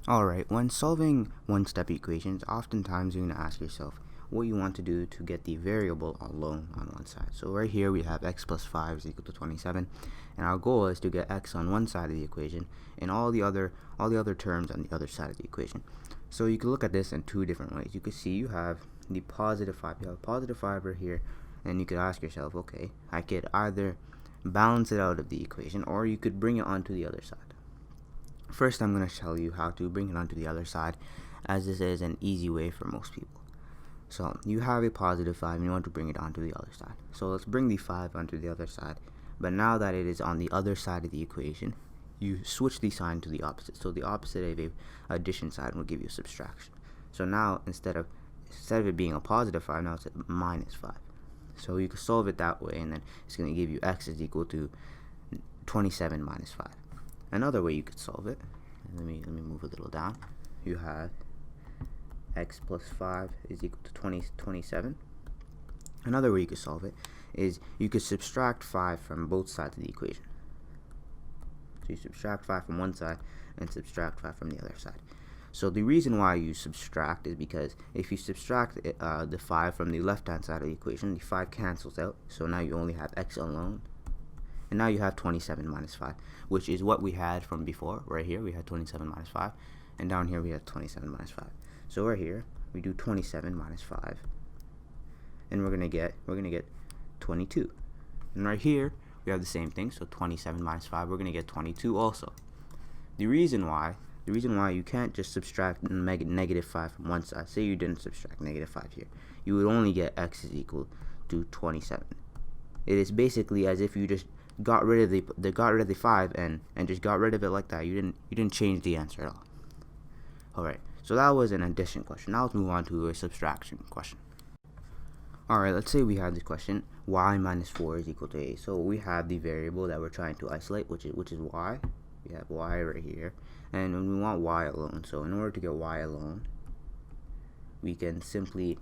Alright, when solving one-step equations, oftentimes you're going to ask yourself what you want to do to get the variable alone on one side. So right here we have x plus 5 is equal to 27, and our goal is to get x on one side of the equation and all the other terms on the other side of the equation. So you can look at this in two different ways. You can see you have the positive 5. You have a positive 5 right here, and you could ask yourself, okay, I could either balance it out of the equation or you could bring it onto the other side. First, I'm going to tell you how to bring it onto the other side, as this is an easy way for most people. So you have a positive 5 and you want to bring it onto the other side. So let's bring the 5 onto the other side. But now that it is on the other side of the equation, you switch the sign to the opposite. So the opposite of a addition sign will give you a subtraction. So now instead of it being a positive 5, now it's a minus 5. So you can solve it that way, and then it's going to give you x is equal to 27 minus 5. Another way you could solve it, let me move a little down. You have x plus 5 is equal to 27. Another way you could solve it is you could subtract 5 from both sides of the equation. So you subtract 5 from one side and subtract 5 from the other side. So the reason why you subtract is because if you subtract the 5 from the left-hand side of the equation, the 5 cancels out. So now you only have x alone. And now you have 27 minus 5, which is what we had from before. Right here we had 27 minus 5, and down here we have 27 minus 5. So right here we do 27 minus 5, and we're gonna get 22. And right here we have the same thing. So 27 minus 5, we're gonna get 22 also. The reason why you can't just subtract negative 5 from one side. Say you didn't subtract negative 5 here, you would only get x is equal to 27. It is basically as if you just got rid of the 5 and just got rid of it like that. You didn't change the answer at all. Alright, so that was an addition question. Now let's move on to a subtraction question. Alright, let's say we have this question, y minus 4 is equal to a. So we have the variable that we're trying to isolate, which is y. We have y right here, and we want y alone. So in order to get y alone, we can simply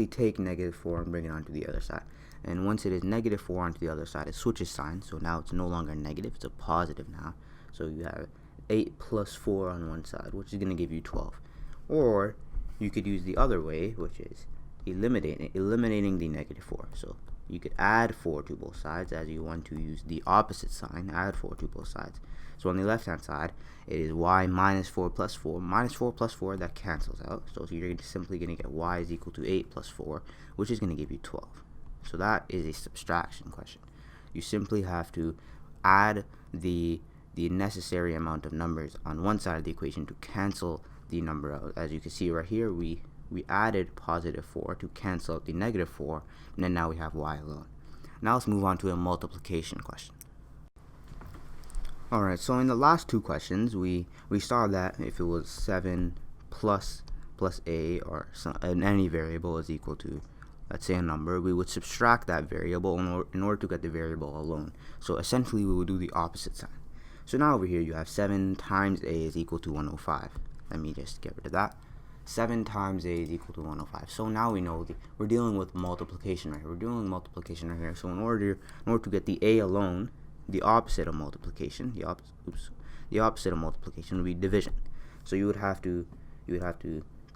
take negative 4 and bring it onto the other side. And once it is negative 4 onto the other side, it switches signs. So now it's no longer negative, it's a positive now. So you have 8 plus 4 on one side, which is going to give you 12. Or you could use the other way, which is eliminating the negative 4. So you could add 4 to both sides, as you want to use the opposite sign, add 4 to both sides. So on the left hand side, it is y minus 4 plus 4. Minus 4 plus 4, that cancels out. So you're simply going to get y is equal to 8 plus 4, which is going to give you 12. So that is a subtraction question. You simply have to add the necessary amount of numbers on one side of the equation to cancel the number out. As you can see right here, we added positive 4 to cancel out the negative 4, and then now we have y alone. Now let's move on to a multiplication question. Alright, so in the last two questions, we saw that if it was 7 plus a, or any variable is equal to, let's say, a number, we would subtract that variable in order to get the variable alone. So essentially we would do the opposite sign. So now over here you have 7 times a is equal to 105. Let me just get rid of that. 7 times a is equal to 105. So now we know we're dealing with multiplication right here. We're dealing with multiplication right here. So in order to get the a alone, the opposite of multiplication, the opposite of multiplication would be division. So you would have to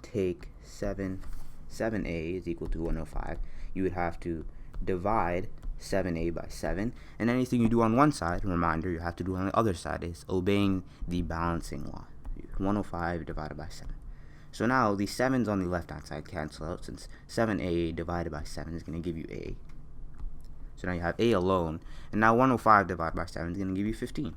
take 7a is equal to 105. You would have to divide 7a by 7, and anything you do on one side, reminder, you have to do on the other side, is obeying the balancing law. 105 divided by 7. So now the 7's on the left hand side cancel out, since 7a divided by 7 is going to give you a. So now you have a alone, and now 105 divided by 7 is going to give you 15.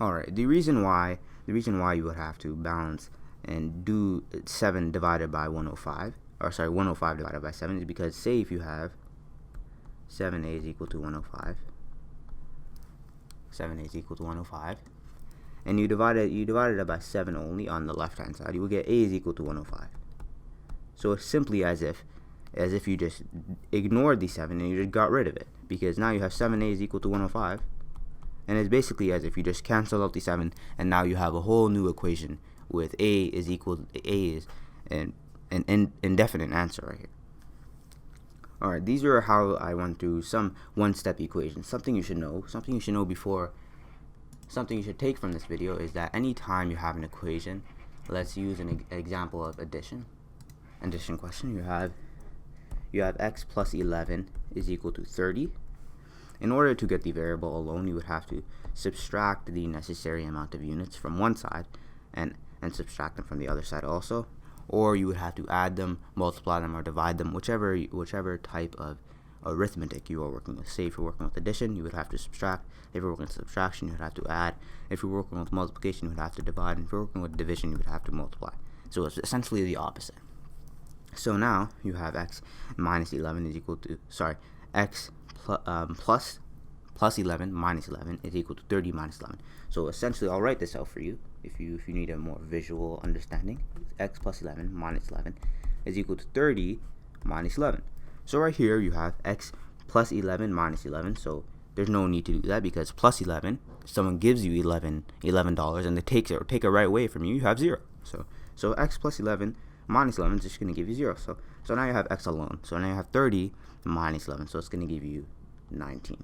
Alright, the reason why you would have to balance and do 7 divided by 105, or sorry, 105 divided by 7, is because, say if you have 7a is equal to 105, 7a is equal to 105, and you divided it by 7 only on the left hand side, you will get a is equal to 105. So it's simply as if you just ignored the 7 and you just got rid of it, because now you have 7a is equal to 105, and it's basically as if you just cancel out the 7, and now you have a whole new equation with a is equal to a is an indefinite answer right here. Alright, these are how I went through some one-step equations. Something you should know before something you should take from this video is that anytime you have an equation, let's use an example of addition question. You have x plus 11 is equal to 30. In order to get the variable alone, you would have to subtract the necessary amount of units from one side and subtract them from the other side also, or you would have to add them, multiply them, or divide them, whichever type of arithmetic you are working with. Say if you're working with addition, you would have to subtract. If you're working with subtraction, you would have to add. If you're working with multiplication, you would have to divide. And if you're working with division, you would have to multiply. So it's essentially the opposite. So now you have x minus 11 is equal to, x plus 11 minus 11 is equal to 30 minus 11. So essentially, I'll write this out for you if you need a more visual understanding. X plus 11 minus 11 is equal to 30 minus 11. So right here you have x plus 11 minus 11. So there's no need to do that, because plus 11, someone gives you $11 and they take it right away from you, you have 0. So x plus 11 minus 11 is just going to give you 0. So now you have x alone. So now you have 30 minus 11. So it's going to give you 19.